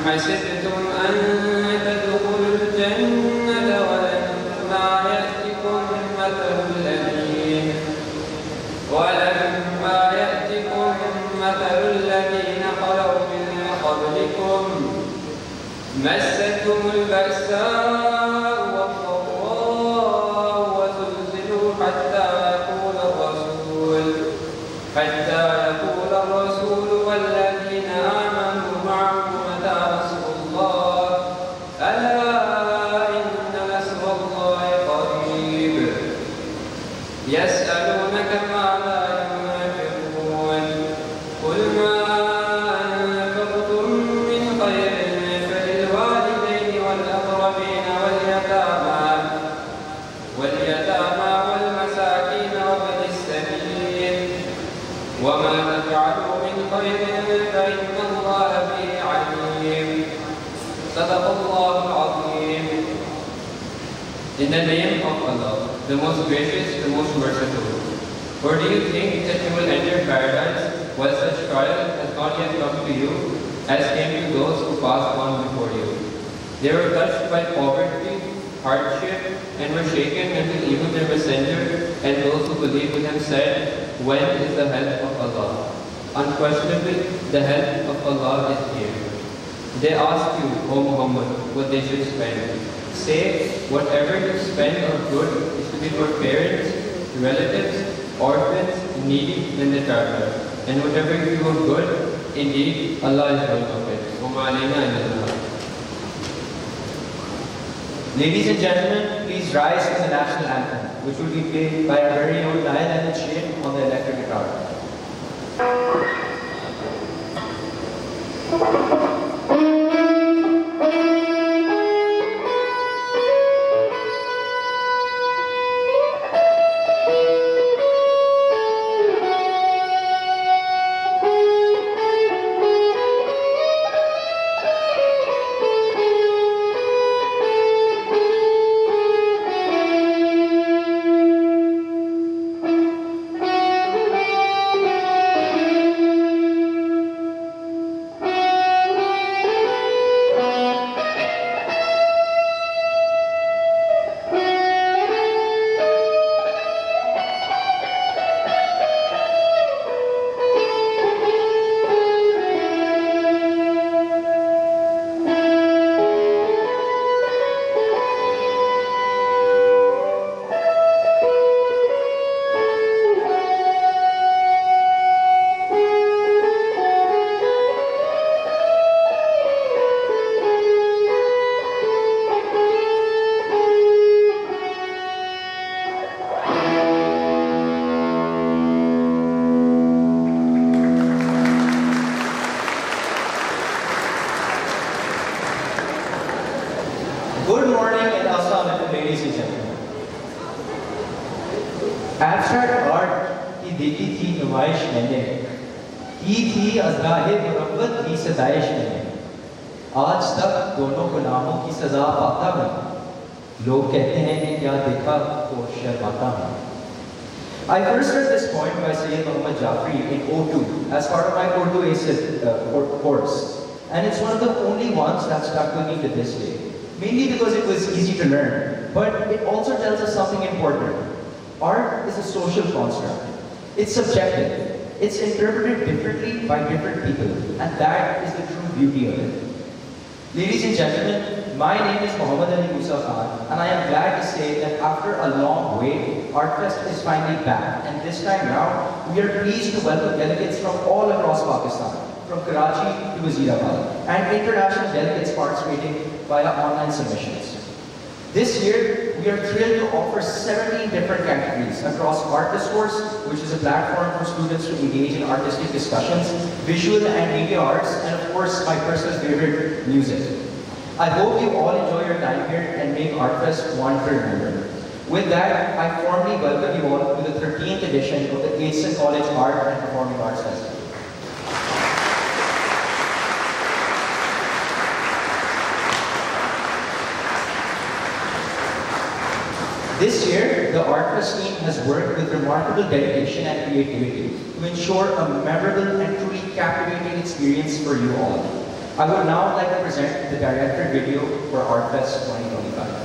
حسبتم أن تدخلوا الجنة ولما يأتكم مثل الذين خلوا من قبلكم مستهم البأساء والضراء وزلزلوا حتى يقول الرسول والذين آمنوا معه متى نصر الله ألا إن نصر الله قريب يسألونك ماذا ينفقون قل ما أنفقتم من خير فللوالدين والأقربين واليتامى والمساكين وابن السبيل وما تفعلوا من خير فإن الله به عليم صدق الله العظيم. In the name of Allah, the most gracious, the most merciful. Or do you think that you will enter paradise while such trial has not yet come to you, as came to those who passed on before you? They were touched by poverty, hardship, and were shaken until even their messenger and those who believed in him said, when is the help of Allah? Unquestionably, the help of Allah is here. They ask you, O Muhammad, what they should spend. Say, whatever you spend of good is to be for parents, relatives, orphans, needy, and the traveler. And whatever you do of good, indeed, Allah is well of it. Ladies and gentlemen, please rise for the national anthem, which will be played by our very own Lion and Shane on the electric guitar. Good morning and assalamu alaikum, ladies and gentlemen. Abstract art की देखी थी नुमाइश मैंने, की थी अज़्राहे मुरव्वत की सदाइश मैंने। आज तक दोनों गुनाहों की सजा पाता हूँ, लोग कहते हैं कि क्या देखा तो शर्माता हूँ। I first read this poem by Sayyid Muhammad Jafri in O2 as part of my Urdu ACED course, and it's one of the only ones that stuck with me to this day. Mainly because it was easy to learn, but it also tells us something important. Art is a social construct. It's subjective. It's interpreted differently by different people, and that is the true beauty of it. Ladies and gentlemen, my name is Muhammad Ali Musa Khan, and I am glad to say that after a long wait, ArtFest is finally back, and this time round, we are pleased to welcome delegates from all across Pakistan, from Karachi to Wazirabad, and international delegates participating via online submissions. This year, we are thrilled to offer 17 different categories across Art Discourse, which is a platform for students to engage in artistic discussions, visual and media arts, and of course, my personal favorite, music. I hope you all enjoy your time here and make ArtFest one to remember. With that, I formally welcome you all to the 13th edition of the Aitson College Art and Performing Arts Festival. This year, the ArtFest team has worked with remarkable dedication and creativity to ensure a memorable and truly captivating experience for you all. I would now like to present the directed video for ArtFest 2025.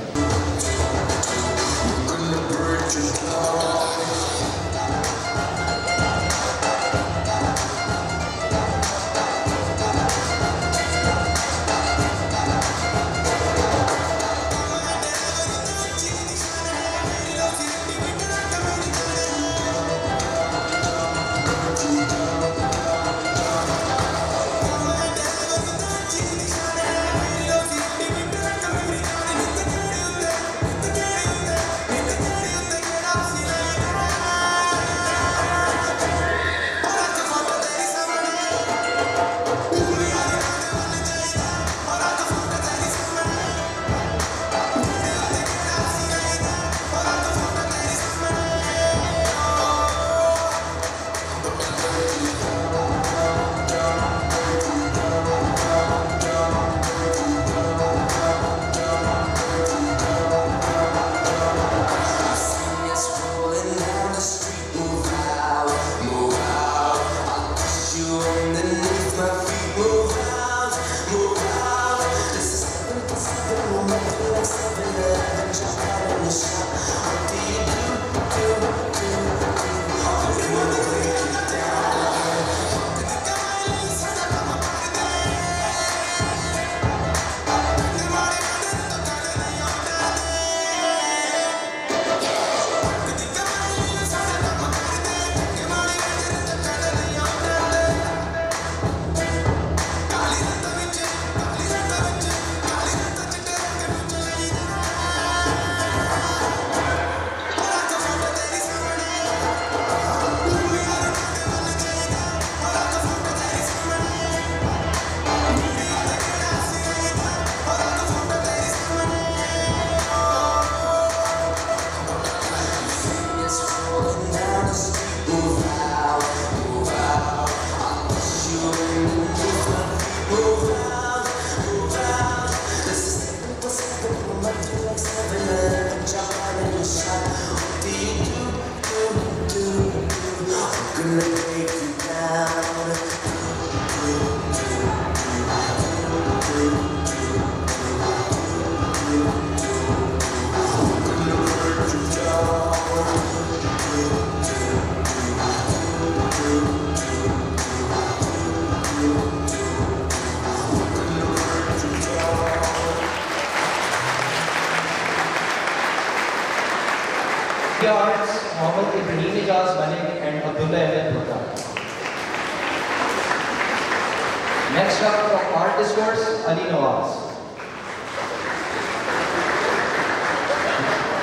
Arts, Mohammad Ibrahim Ijaz Malik and Abdullah Ahmed Bhutta. Next up from Art Discourse, Ali Nawaz.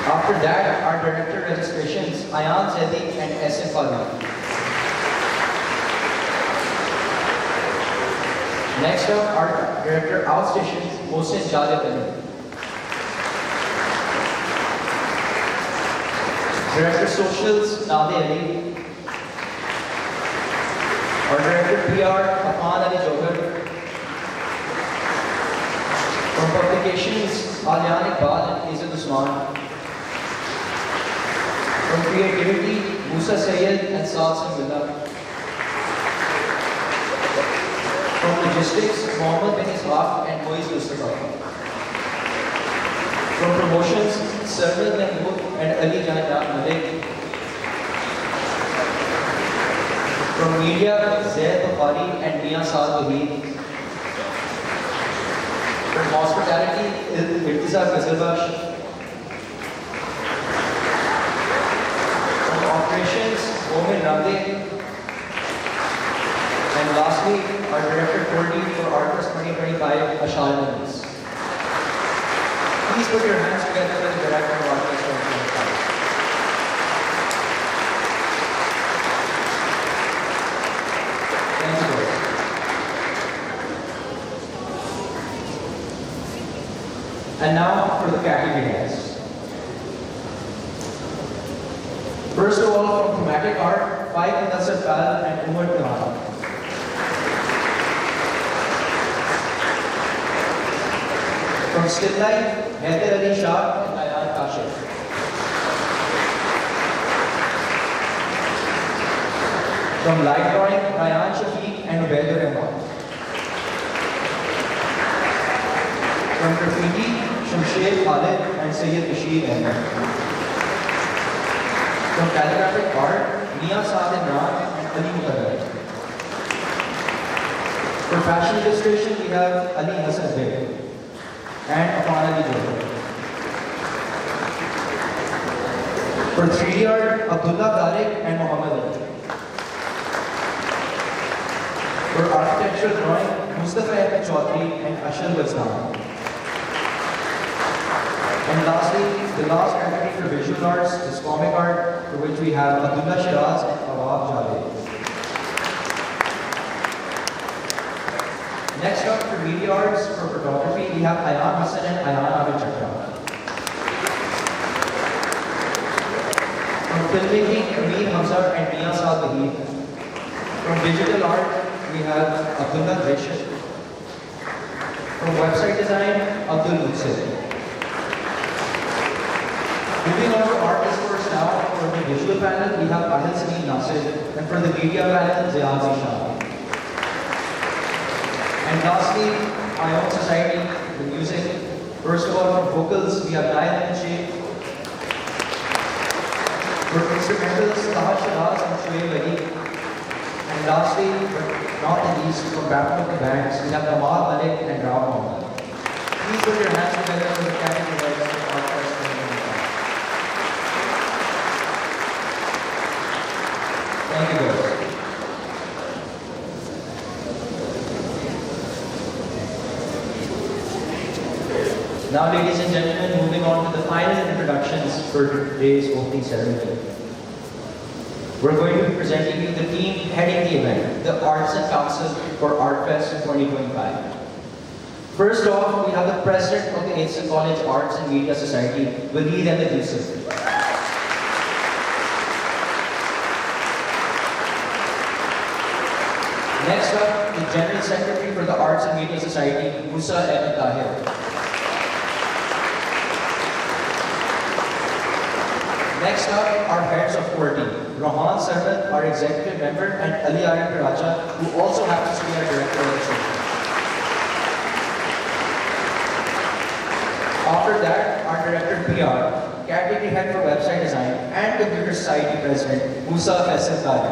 After that, our director registrations, Ayan Zaidi and S.M. Fadli. Next up, our director Outstations, Mohsin Jalib Ali. Director Socials, Nade Ali. Our Director PR, Afan Ali Jogar. From Publications, Alyan Iqbal and Izad Usman. From Creativity, Musa Sayyed and Saad Sambillah. From Logistics, Mohammad bin Ishaq and Moiz Mustafa. From Promotions, Sarwar Mahmood and Ali Janat Malik. From Media, Zaid Bukhari and Mia Saad Wahid. From Hospitality, Irtiza Ghazalbash. From Operations, Omen Ramde. And lastly, our Director Cordy for ArtFest 2025, Ashal Nanis. Please put your hands together for the director of ArtFest 2025. Thank you both. And now for the category heads. First of all, from Chromatic Art, Faik Mudassir Pal and Umar Tiwari. From Still Life, Haider Ali Shah and Ayan Kashif. From Light Drawing, Ryan Shafiq and Ubaidur Rahman. From graffiti, Shamsher Khalid and Sayyid Rashid Ahmed. From calligraphic art, Mia Saad Imran and Ali Muqaddar. For fashion illustration, we have Ali Hassan Beg and Afan Ali Johar. For 3D art, Abdullah Tariq and Muhammad Ali. For architectural drawing, Mustafa Ahmed Chaudhry and Ashal Wazdan. And lastly, the last category for visual arts is comic art, for which we have Abdullah Shiraz and Awab Javed. Next up for media arts, for photography, we have Ayan Hassan and Ayan Abid Chakra. From filmmaking, Amin Hamza and Mia Saad Bahid. From digital art, we have Abdullah Rishid. From website design, Abdul Mutsir. Moving on to art discourse now, for the visual panel, we have Ahmed Salim Nasir, and for the media panel, Ziad Zishan. And lastly, my own society, the music. First of all, from vocals, we have Nail and Sheikh. For instrumentals, Taha Shiraz and Shoaib Ali. And lastly, but not the least, from backup bands, we have Kamal Malik and Rao Mohammed. Please put your hands together for the category of ArtFest 2025. Thank you guys. Now, ladies and gentlemen, moving on to the final introductions for today's opening ceremony. We're going to be presenting you the team heading the event, the Arts and Council for ArtFest 2025. First off, we have the President of the Aitken College Arts and Media Society, Waleed Ahmed Yusuf. Next up, the General Secretary for the Arts and Media Society, Musa Ahmed Tahir. Next up, our heads of core team, Rohan Sarvan, our executive member, and Ali Arif Karacha, who also happens to be our director of the show. After that, our director PR, category head for website design, and computer society president, Musa Faisal Kari.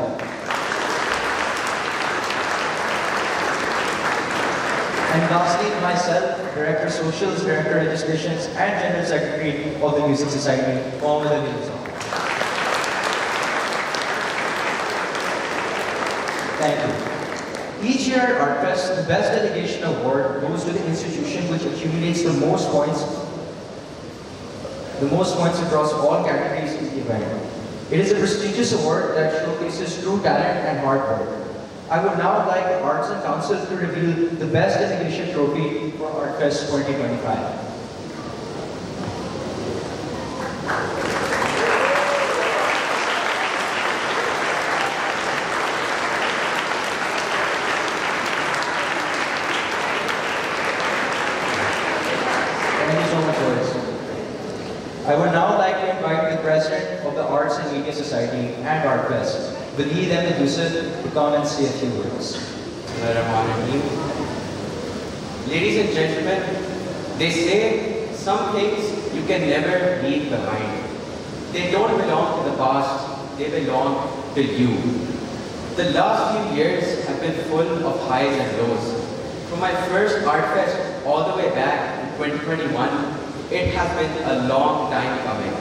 And lastly, myself, Director Socials, Director Registrations, and General Secretary of the Music Society, Mohammed Ali Musa. Thank you. Each year at ArtFest, the Best Delegation Award goes to the institution which accumulates the most points across all categories in the event. It is a prestigious award that showcases true talent and hard work. I would now like the Arts and Council to reveal the Best Delegation Trophy for ArtFest 2025. I would now like to invite the President of the Arts and Media Society and ArtFest, Waleed Ahmed Yusuf, to come and say a few words. Ladies and gentlemen, they say some things you can never leave behind. They don't belong to the past, they belong to you. The last few years have been full of highs and lows. From my first ArtFest all the way back in 2021, it has been a long time coming.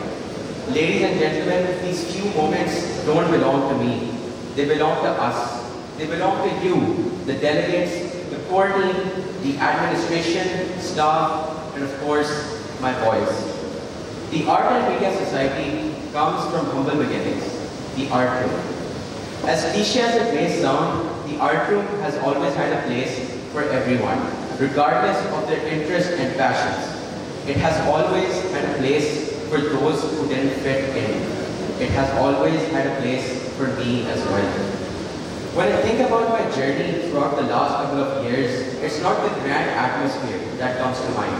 Ladies and gentlemen, these few moments don't belong to me. They belong to us. They belong to you, the delegates, the core team, the administration, staff, and of course, my boys. The Art and Media Society comes from humble beginnings, the art room. As cliche as it may sound, the art room has always had a place for everyone, regardless of their interests and passions. It has always had a place for those who didn't fit in. It has always had a place for me as well. When I think about my journey throughout the last couple of years, it's not the grand atmosphere that comes to mind.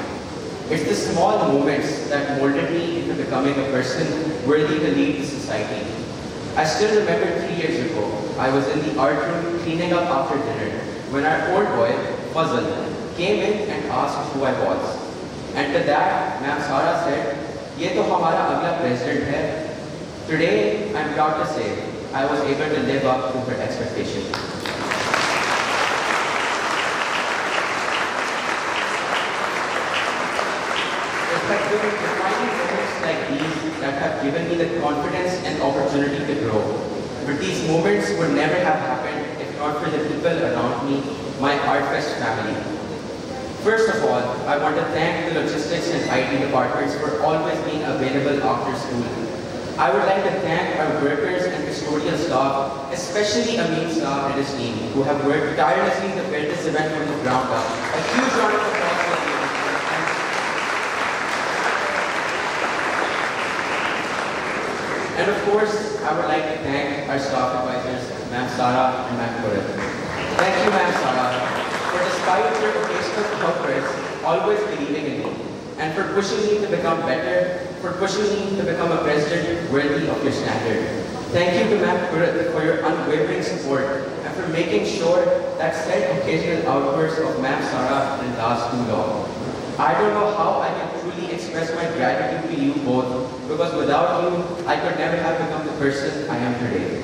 It's the small moments that molded me into becoming a person worthy to lead the society. I still remember 3 years ago, I was in the art room cleaning up after dinner when our old boy, Fazal, came in and asked who I was. And to that, Ma'am Sara said, "ये तो हमारा अगला president है." Today, I'm proud to say, I was able to live up to her expectations. It's like defining moments like these that have given me the confidence and opportunity to grow. But these moments would never have happened if not for the people around me, my ArtFest family. First of all, I want to thank the logistics and IT departments for always being available after school. I would like to thank our workers and custodial staff, especially Amin Saab and his team, who have worked tirelessly to build this event from the ground up. A huge round of applause for you. And of course, I would like to thank our staff advisors, Ma'am Sara and Ma'am Purit. Thank you, Ma'am Sara, for despite your occasional outbursts, always believing in me, and for pushing me to become better, for pushing me to become a president worthy of your standard. Thank you to Ma'am Purit for your unwavering support and for making sure that said occasional outbursts of Ma'am Sara didn't last too long. I don't know how I can truly express my gratitude to you both, because without you, I could never have become the person I am today.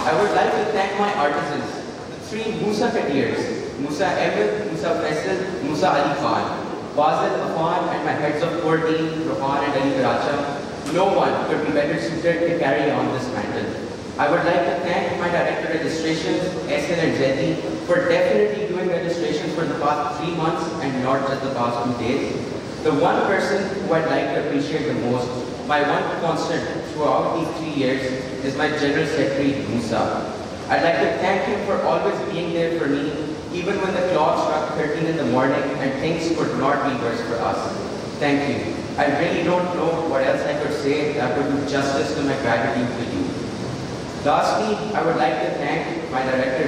I would like to thank my artisans, the three Musa Katirs, Musa Ahmed, Musa Faisal, Musa Ali Khan, Fazil Afan, and my heads of core team, Rohan and Ali Karacha. No one could be better suited to carry on this mantle. I would like to thank my director of registrations, Essen and Zeti, for definitely doing registrations for the past 3 months and not just the past 2 days. The one person who I'd like to appreciate the most, my one constant throughout these 3 years, is my General Secretary, Musa. I'd like to thank him for always being there for me, even when the clock struck 13 in the morning and things could not be worse for us. Thank you. I really don't know what else I could say that would do justice to my gratitude to you. Lastly, I would like to thank my director,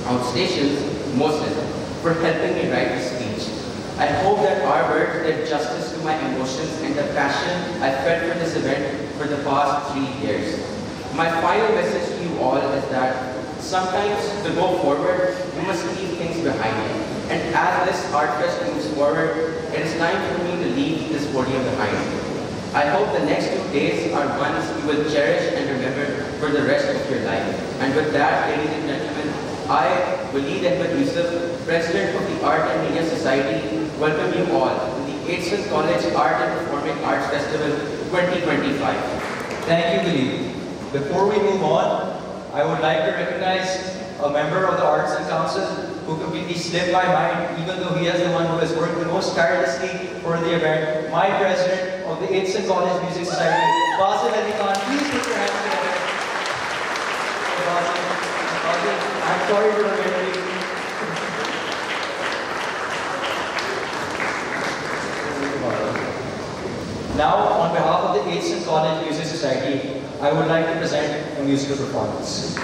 Outstations, Moses, for helping me write this speech. I hope that our words did justice to my emotions and the passion I felt for this event for the past 3 years. My final message to you all is that sometimes to go forward, you must leave things behind. And as this ArtFest moves forward, it is time for me to leave this podium behind. I hope the next 2 days are ones you will cherish and remember for the rest of your life. And with that, ladies and gentlemen, I, Walid Ahmed Yusuf, President of the Art and Media Society, welcome you all to the Aitson College Art and Performing Arts Festival 2025. Thank you, Walid. Before we move on, I would like to recognize a member of the Arts and Council who completely slipped my mind, even though he is the one who has worked the most tirelessly for the event. My president of the Aitson College Music Society, Fazil Ali Khan. Please put your hands together. Fazil, I'm sorry to remember you. Now, on behalf of the Aitson College Music Society, I would like to present a musical performance.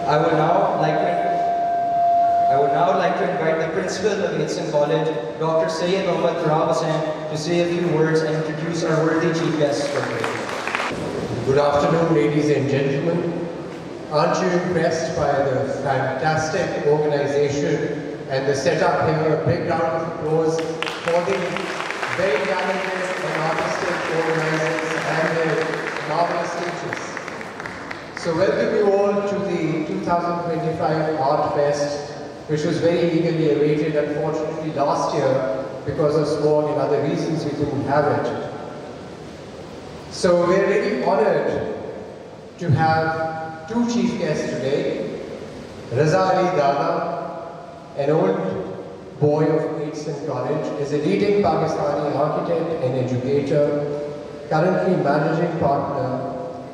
I would now like to invite the principal of Eastern College, Dr. Sayyid Mohammad Turab Hussain, to say a few words and introduce our worthy chief guests for today. Good afternoon, ladies and gentlemen. Aren't you impressed by the fantastic organization and the setup here? A big round of applause for the very talented and artistic organizers and their marvelous teachers. So welcome you all to the 2025 ArtFest, which was very eagerly awaited. Unfortunately, last year, because of smog and other reasons, we couldn't have it. So we're really honored to have two chief guests today. Raza Ali Dada, an old boy of Eastern College, is a leading Pakistani architect and educator, currently managing partner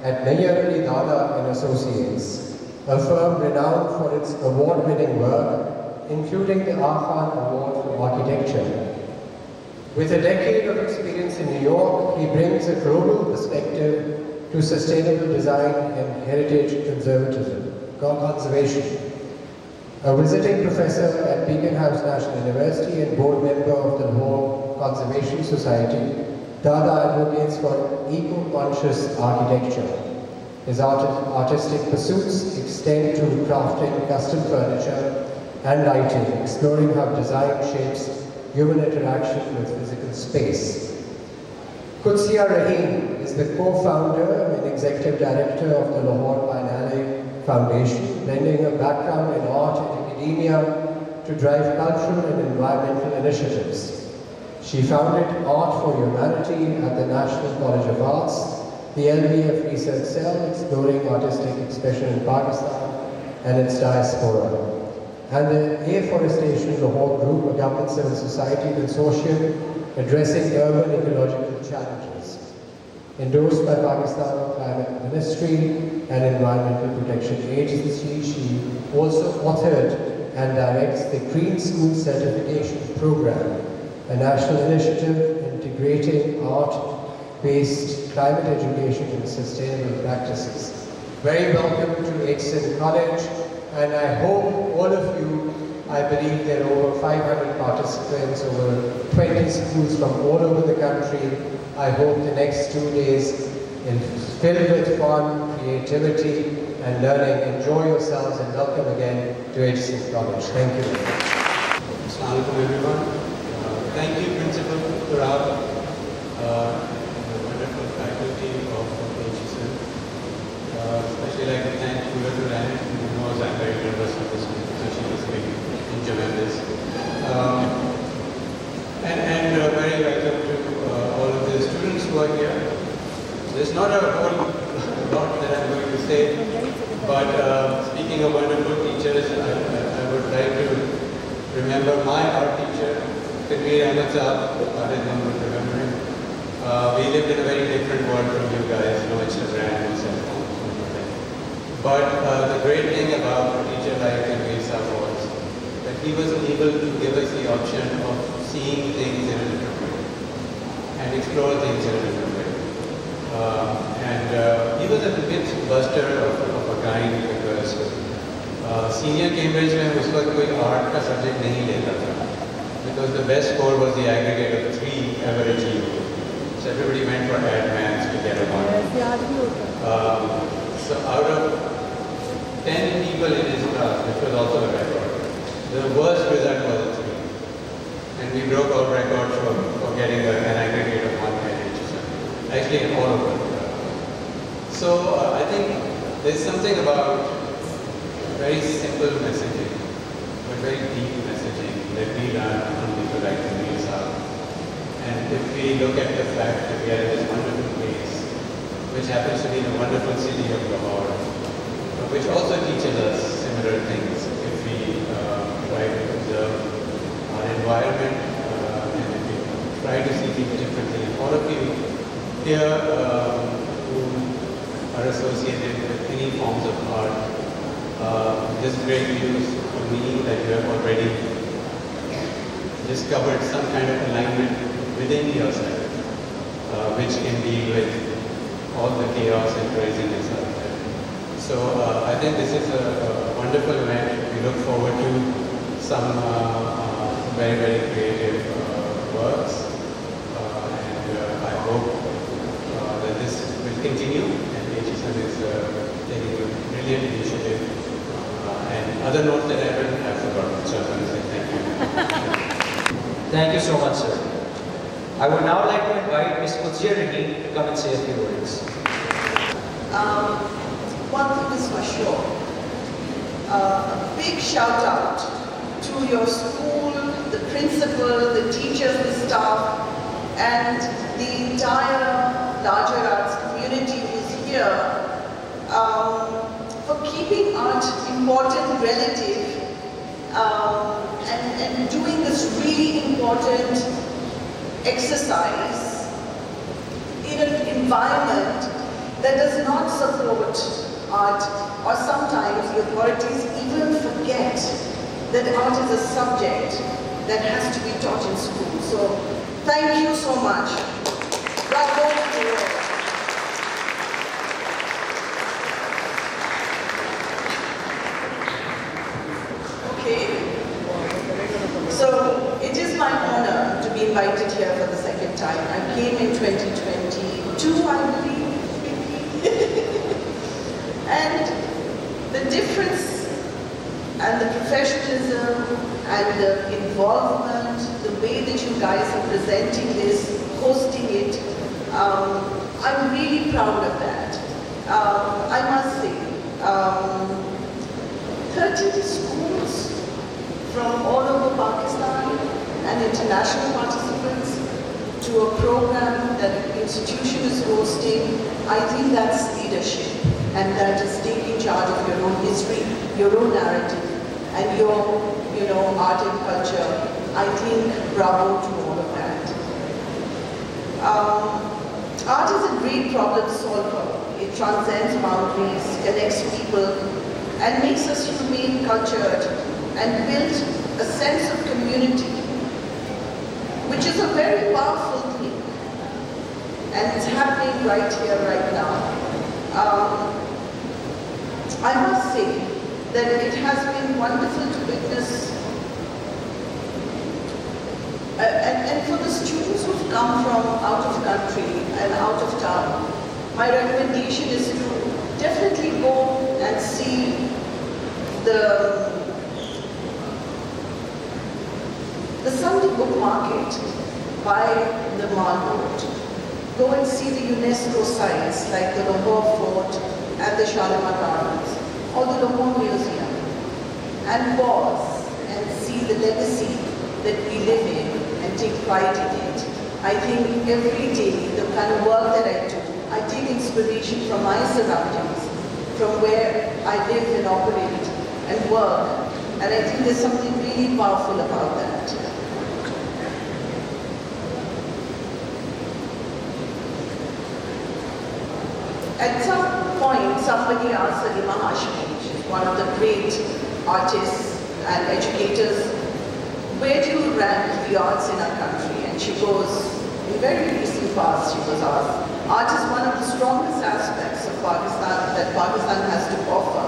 at Nayyar Ali Dada and Associates, a firm renowned for its award-winning work, including the Khan Award for Architecture. With a decade of experience in New York, he brings a global perspective to sustainable design and heritage conservation. A visiting professor at Beacon House National University and board member of the Lahore Conservation Society, Dada advocates for eco-conscious architecture. His artistic pursuits extend to crafting custom furniture and lighting, exploring how design shapes human interaction with physical space. Qudsiya Rahim is the co-founder and executive director of the Lahore Biennale Foundation, lending a background in art and academia to drive cultural and environmental initiatives. She founded Art for Humanity at the National College of Arts, the LBF Research Cell exploring artistic expression in Pakistan and its diaspora, and the Afforestation Lahore Group, a government civil society consortium addressing urban ecological challenges. Endorsed by Pakistan Climate Ministry and Environmental Protection Agency, she also authored and directs the Green School Certification Program, a national initiative integrating art-based climate education and sustainable practices. Very welcome to Eastern College, and I hope all of you, I believe there are over 500 participants, over 20 schools from all over the country. I hope the next 2 days is filled with fun, creativity, and learning. Enjoy yourselves and welcome again to HC College. Thank you. Assalamu alaikum everyone. Thank you Principal Turab, the wonderful faculty of HSM. Especially like to thank Pura Turan, who knows I'm very nervous of this one, so she was very enjoying this. And very welcome to all of the students who are here. There's not a whole lot that I'm going to say, but speaking of wonderful teachers, I would like to remember my art teacher, Kadri Ahmed Saab. I don't know if you remember him. We lived in a very different world from you guys, no Instagram, no cell phones, no nothing. But the great thing about a teacher like Kadri Saab was that he was able to give us the option of seeing things in a different way and explore things in a different way. He was a myth buster of a kind because senior Cambridge में उस वक्त कोई art का subject नहीं लेता था because the best score was the aggregate of 3 ever achieved. So everybody went for advance to get a mark. So out of 10 people in his class, which was also a record, the worst result was a 3. And we broke all records for getting an aggregate of 1 at HSM. Actually, in all of them. So I think there's something about very simple messaging, but very deep messaging that we learn from people like Kabir Saab. And if we look at the fact that we are in this wonderful place, which happens to be the wonderful city of Lahore, which also teaches us similar things if we try to observe our environment and if we try to see things differently. All of you here who are associated with any forms of art, this great news for me that you have already discovered some kind of alignment within yourself, which can deal with all the chaos and craziness out there. So I think this is a wonderful event. We look forward to some very, very creative works. And I hope that this will continue, and HSM is taking a brilliant initiative. And other notes that I written, I've forgotten, so I'm going to say thank you. Thank you so much, sir. I would now like to invite Ms. Kutzia Rini to come and say a few words. One thing is for sure. A big shout out to your school, the principal, the teachers, the staff, and the entire larger arts community who's here for keeping art important, relative, and doing this really important exercise in an environment that does not support art, or sometimes the authorities even forget that art is a subject that has to be taught in school. So thank you so much. Bravo to you all. Okay. So it is my honor to be invited here for the second time. I came in 2022, I believe. And the difference and the professionalism and the involvement, the way that you guys are presenting this, hosting it, I'm really proud of that. I must say, 30 schools from all over Pakistan and international participants to a program that an institution is hosting, I think that's leadership. And that is taking charge of your own history, your own narrative, and your, art and culture. I think bravo to all of that. Art is a great problem solver. It transcends boundaries, connects people, and makes us humane, cultured, and build a sense of community, which is a very powerful thing. And it's happening right here, right now. I must say that it has been wonderful to witness, and for the students who've come from out of country and out of town, my recommendation is to definitely go and see the Sunday book market by the Mall Road. Go and see the UNESCO sites like the Lahore Fort and the Shalimar Gardens, or the Lahore Museum, and pause and see the legacy that we live in and take pride in it. I think every day, the kind of work that I do, I take inspiration from my surroundings, from where I live and operate and work, and I think there's something really powerful about that. At some point, somebody asked Salima Hashmi, she's one of the great artists and educators, where do you rank the arts in our country? And she goes, in very recent past, she was asked, art is one of the strongest aspects of Pakistan that Pakistan has to offer,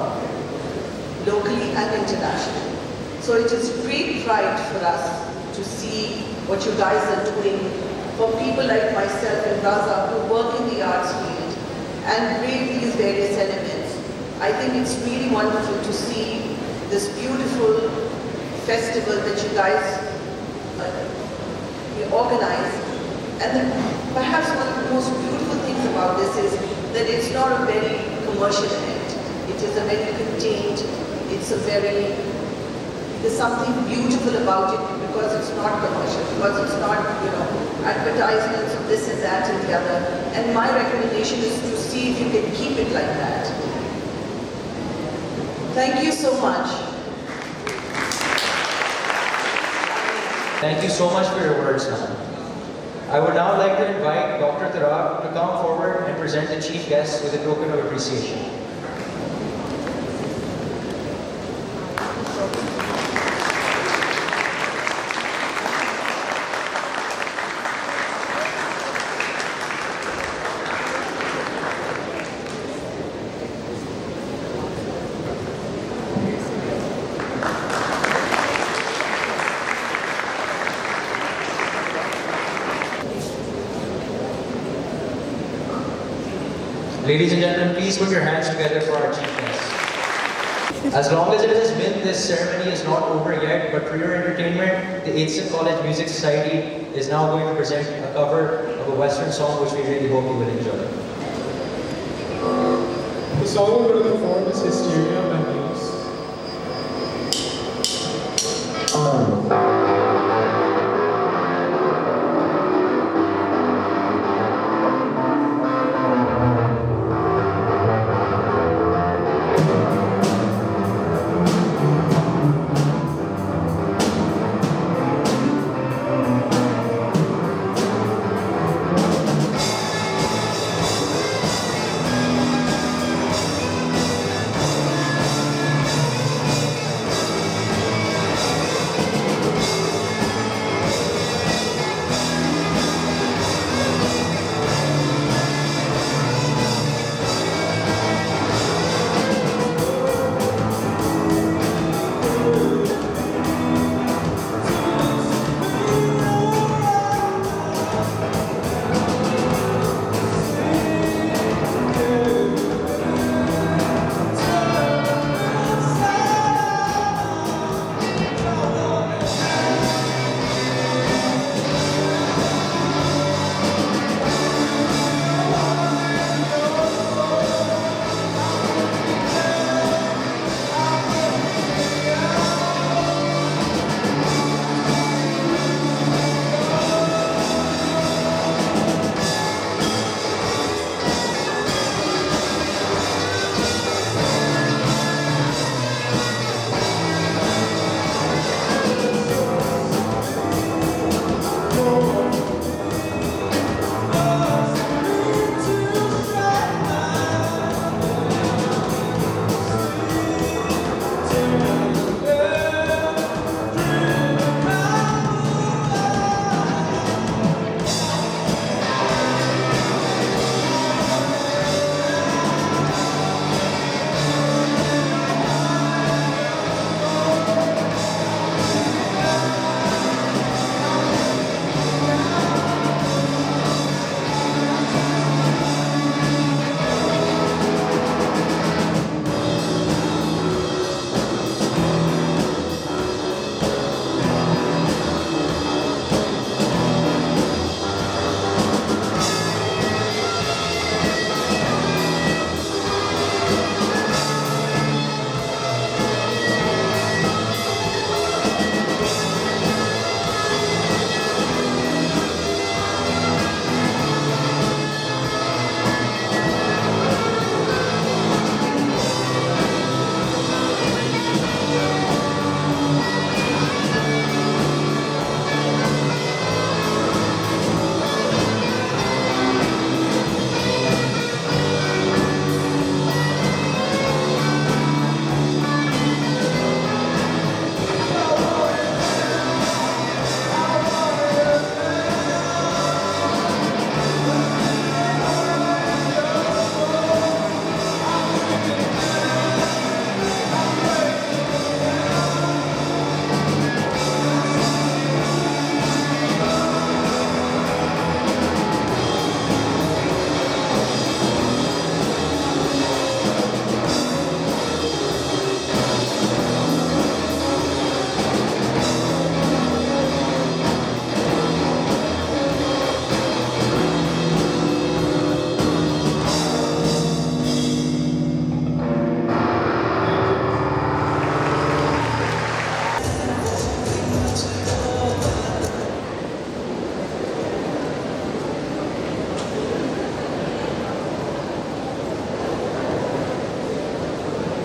locally and internationally. So it is great pride for us to see what you guys are doing, for people like myself and Raza who work in the arts field and brave these various elements. I think it's really wonderful to see this beautiful festival that you guys organize. And perhaps one of the most beautiful things about this is that it's not a very commercial event. It is a very contained, there's something beautiful about it because it's not commercial, because it's not, advertisements of this and that and the other. And my recommendation is to see if you can keep it like that. Thank you so much. Thank you so much for your words, ma'am. I would now like to invite Dr. Tarab to come forward and present the chief guest with a token of appreciation. Ladies and gentlemen, please put your hands together for our chief guest. As long as it has been, this ceremony is not over yet, but for your entertainment, the Eidston College Music Society is now going to present a cover of a Western song which we really hope you will enjoy. The song we're going to perform is Hysteria by Muse.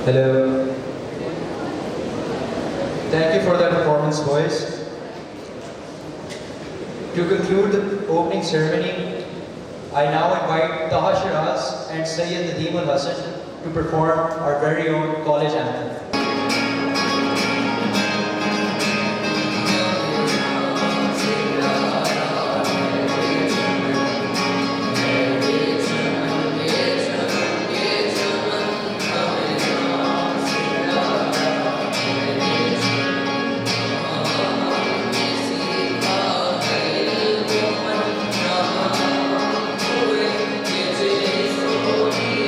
Hello. Thank you for that performance, boys. To conclude the opening ceremony, I now invite Taha Shiraz and Sayyid Nadeem Al Hassan to perform our very own college anthem. Thank you.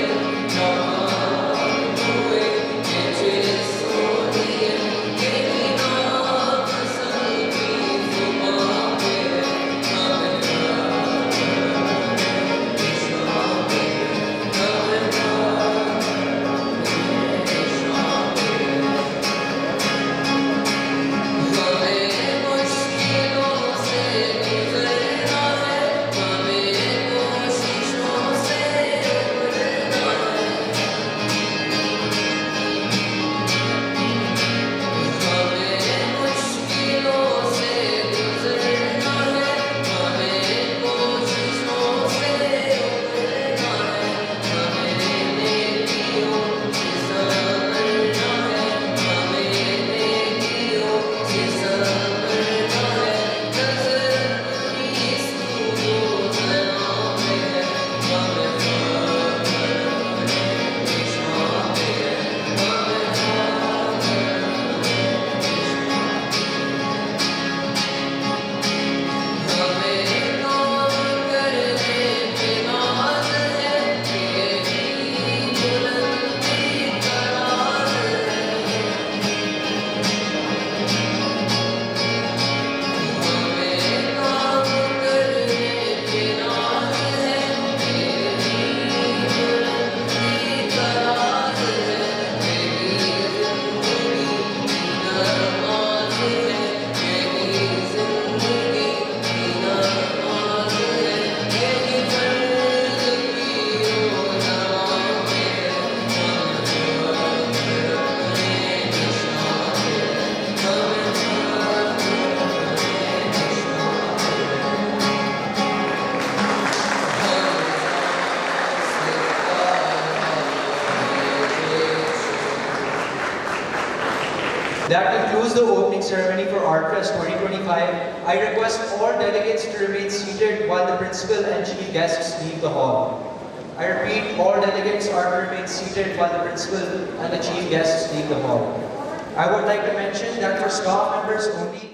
That concludes the opening ceremony for ArtFest 2025. I request all delegates to remain seated while the principal and chief guests leave the hall. I repeat, all delegates are to remain seated while the principal and the chief guests leave the hall. I would like to mention that for staff members only,